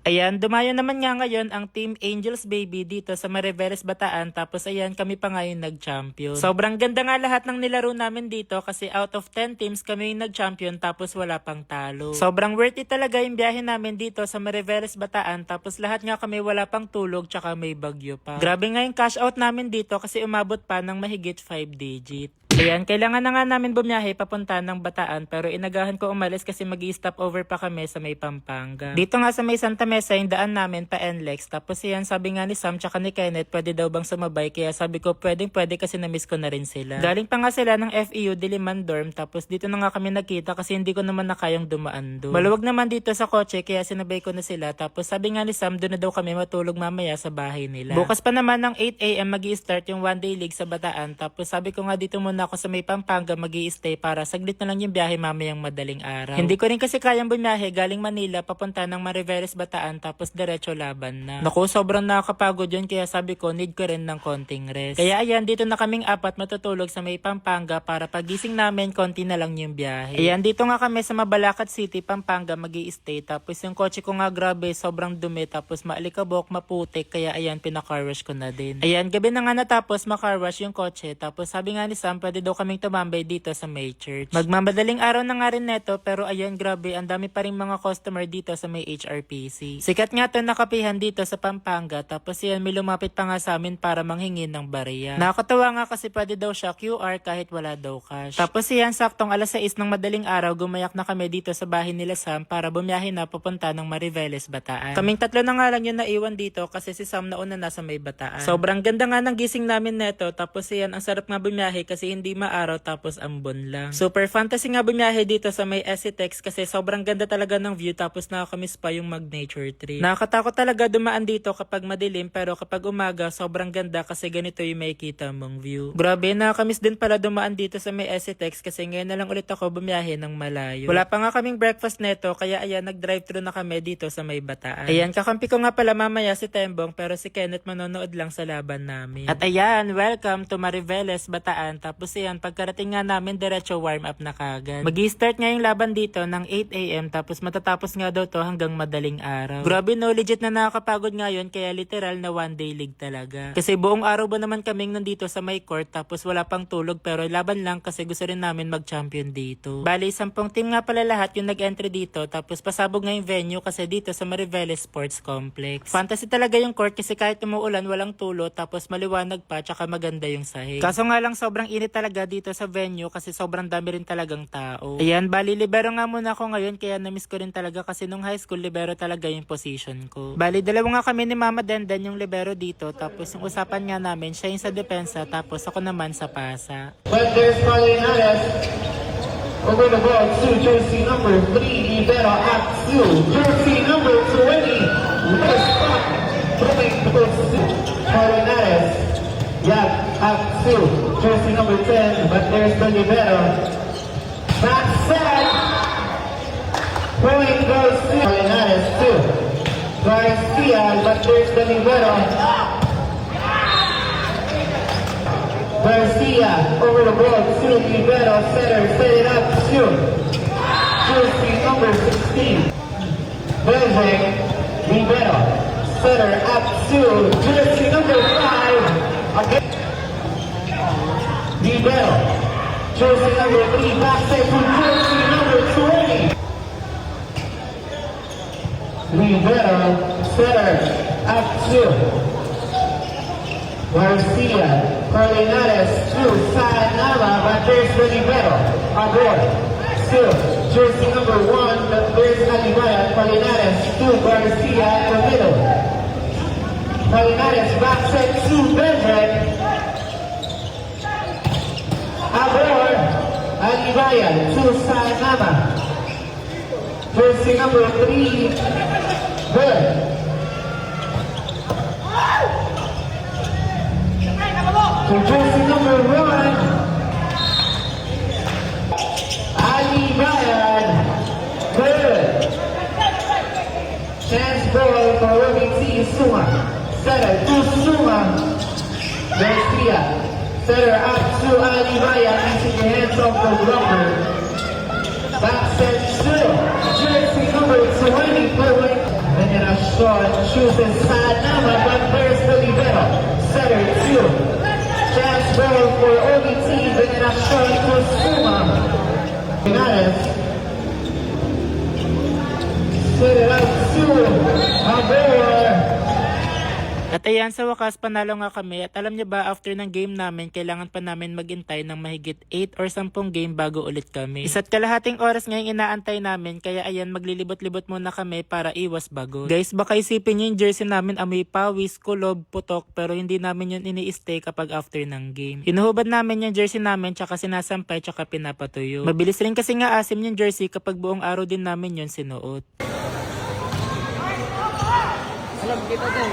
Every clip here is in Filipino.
Ayan, dumayo naman nga ngayon ang Team Angels Baby dito sa Mariveles Bataan, tapos ayan, kami pa ngayon nag-champion. Sobrang ganda nga lahat ng nilaro namin dito kasi out of 10 teams kami yung nag-champion tapos wala pang talo. Sobrang worth it talaga yung biyahe namin dito sa Mariveles Bataan, tapos lahat nga kami wala pang tulog tsaka may bagyo pa. Grabe nga yung cash out namin dito kasi umabot pa ng mahigit 5 digit. Ayan, kailangan na nga namin bumiyahe papunta ng Bataan pero inagahan ko umalis kasi mag-i-stop over pa kami sa may Pampanga. Dito nga sa may Santa Mesa yung daan namin pa NLEX, tapos yan sabi nga ni Sam tsaka ni Kenneth pwede daw bang sumabay, kaya sabi ko pwede kasi na-miss ko na rin sila. Galing pa nga sila ng FEU Diliman Dorm, tapos dito na nga kami nagkita kasi hindi ko naman na kayang dumaan doon. Maluwag naman dito sa kotse kaya sinabay ko na sila, tapos sabi nga ni Sam doon na daw kami matulog mamaya sa bahay nila. Bukas pa naman ng 8 AM magi-start yung one day league sa Bataan, tapos sabi ko nga dito muna ako sa may Pampanga magi-stay para saglit na lang yung biyahe mamayang madaling araw. Hindi ko rin kasi kayang bumiyahe galing Manila papunta ng Mariveles Bataan tapos diretso laban na. Naku, sobrang nakakapagod yun kaya sabi ko need ko rin ng konting rest. Kaya ayan, dito na kaming apat matutulog sa may Pampanga para pagising namin konti na lang yung biyahe. Ayan, dito nga kami sa Mabalacat City, Pampanga magi-stay, tapos yung kotse ko nga grabe sobrang dumi tapos maalikabok, maputik, kaya ayan pina-carwash ko na din. Ayan, gabi na nga natapos makarwash yung kotse, tapos sabi nga ni Sam pwede daw kaming tumambay dito sa may church. Magmamadaling araw na nga rin neto pero ayan grabe ang dami pa rin mga customer dito sa may HRPC. Sikat nga to nakapihan dito sa Pampanga, tapos yan may lumapit pa nga sa amin para manghingi ng bariya. Nakakatawa nga kasi pwede daw siya QR kahit wala daw cash. Tapos yan saktong alas 6 ng madaling araw gumayak na kami dito sa bahay nila Sam para bumiyahe na papunta ng Mariveles Bataan. Kaming tatlo na nga lang yung naiwan dito kasi si Sam nauna na sa may Bataan. Sobrang ganda nga ng gising namin neto, tapos yan ang sarap nga bumiyahe kasi hindi maaraw tapos ambon lang. Super fantasy nga bumiyahe dito sa may SCTEX kasi sobrang ganda talaga ng view, tapos nakakamiss pa yung mag-nature trip. Nakakatakot talaga dumaan dito kapag madilim pero kapag umaga sobrang ganda kasi ganito yung makikita mong view. Grabe, nakakamiss din pala dumaan dito sa may SCTEX kasi ngayon na lang ulit ako bumiyahe ng malayo. Wala pa nga kaming breakfast neto kaya ayan nag-drive-thru na kami dito sa may Bataan. Ayan, kakampi ko nga pala mamaya si Tembong pero si Kenneth manonood lang sa laban namin. At ayan, welcome to Mariveles Bataan, tapos ayan pagkarating nga namin diretso warm up na kagad. Magi-start nga yung laban dito ng 8 AM tapos matatapos nga daw to hanggang madaling araw. Grabe no, legit na nakakapagod nga yun kaya literal na one day league talaga. Kasi buong araw ba naman kaming nandito sa may court tapos wala pang tulog pero laban lang kasi gusto rin namin mag-champion dito. Bali, 10 team nga pala lahat yung nag-entry dito tapos pasabog nga yung venue kasi dito sa Mariveles Sports Complex. Fantasy talaga yung court kasi kahit umuulan walang tulo tapos maliwanag pa tsaka maganda yung sahig. Kaso nga lang sobrang init talaga dito sa venue kasi sobrang dami rin talagang tao. Ayan, bali libero nga muna ako ngayon kaya na-miss ko rin talaga kasi nung high school libero talaga yung position ko. Bali dalawa nga kami ni Mama Denden yung libero dito, tapos yung usapan nga namin siya yung sa depensa tapos ako naman sa pasa. But there's Palinares over the ball to jersey number 3, Ibero at 2, jersey number 20, West Park, throwing towards Palinares, Yap at 2, jersey number 10, but there's the Ibero. Back set, point goes to Palinares 2, Garcia, but there's the Ibero. Garcia over the ball to Rivero, setter, set it up to jersey number 16. Bezek, Rivero, setter up to jersey number 5. Again, Rivero, jersey number 3, back set to jersey number 20. Rivero, setter up to Garcia, Carlinares, to Sanava, but there's the Libero, aboard, still, jersey number 1, but there's Alibaya, Carlinares, to Garcia in the middle. Carlinares back set to Benjek, aboard, Alibaya, to Sanava, jersey number 3, good. So jersey number 1, Ali Ryan, good. Chance ball for Robin C. Suma. Setter to Suma. Garcia. Setter up to Ali Ryan, using the hands of the blocker. Back set still. Jersey number 20, Veneracion chooses Sanama, but first the libero. Setter 2. Chance ball for OBT. Veneracion to Suma. Linares. Set it up to Abor. At ayan, sa wakas panalo nga kami at alam niyo ba after ng game namin kailangan pa namin maghintay ng mahigit 8 or 10 game bago ulit kami. Isa't kalahating oras ngayong inaantay namin kaya ayan maglilibot-libot muna kami para iwas bagot. Guys, baka isipin niyo yung jersey namin amoy pawis, kulob, putok pero hindi namin yun ini-stay kapag after ng game. Hinuhubad namin yung jersey namin tsaka sinasampay tsaka pinapatuyo. Mabilis rin kasi nga asim yung jersey kapag buong araw din namin yun sinuot. Alam kita din.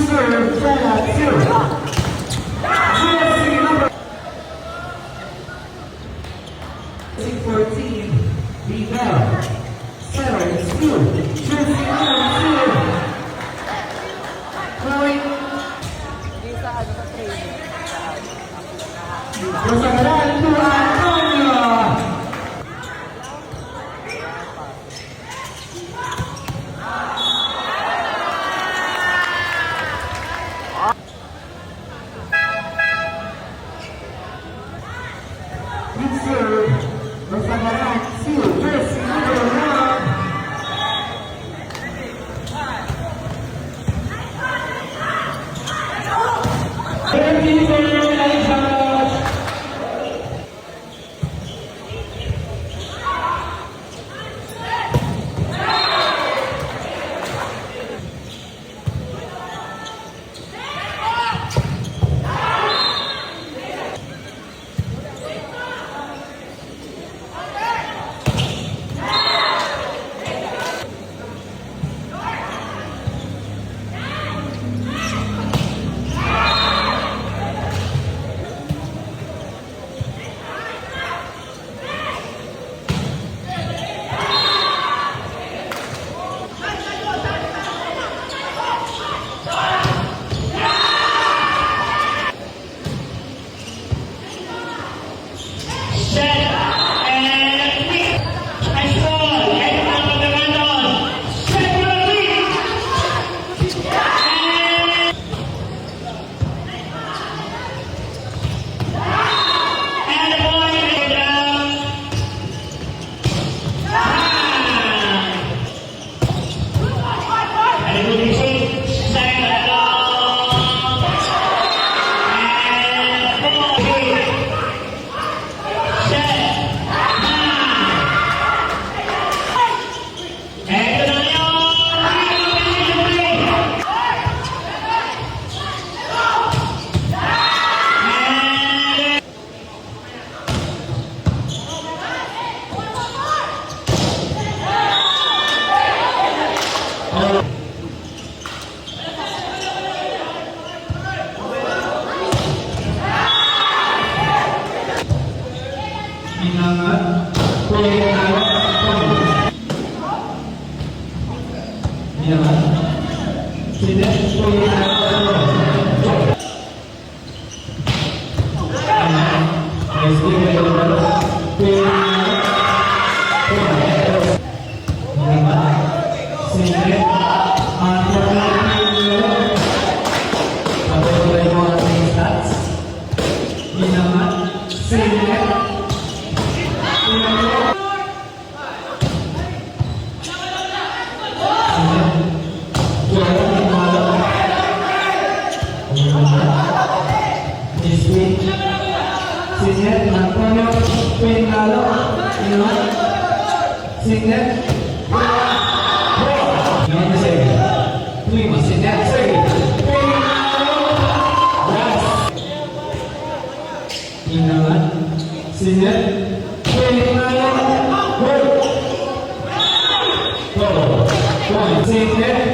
Serve, Fred 2. Jersey number 14, Rivera. Setter 2. Jersey number 2. Point. Hindi sa ano sa training. Rosagaran to Antonio. Serve, Rosagaran 2. Jersey number 1. Thank you for your attention. Sinet, Antonio, Pinalo, Sinet, Prima, Sinet, Pinalo, Sinet, Pinalo, Sinet,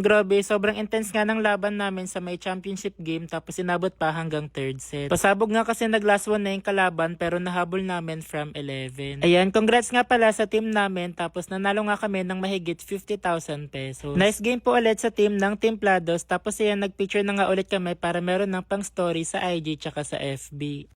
grabe, sobrang intense nga ng laban namin sa may championship game tapos inabot pa hanggang third set. Pasabog nga kasi nag-last one na yung kalaban pero nahabol namin from 11. Ayan, congrats nga pala sa team namin tapos nanalo nga kami ng mahigit 50,000 pesos. Nice game po ulit sa team ng Templados tapos ayan, nagpicture na nga ulit kami para meron ng pang story sa IG tsaka sa FB.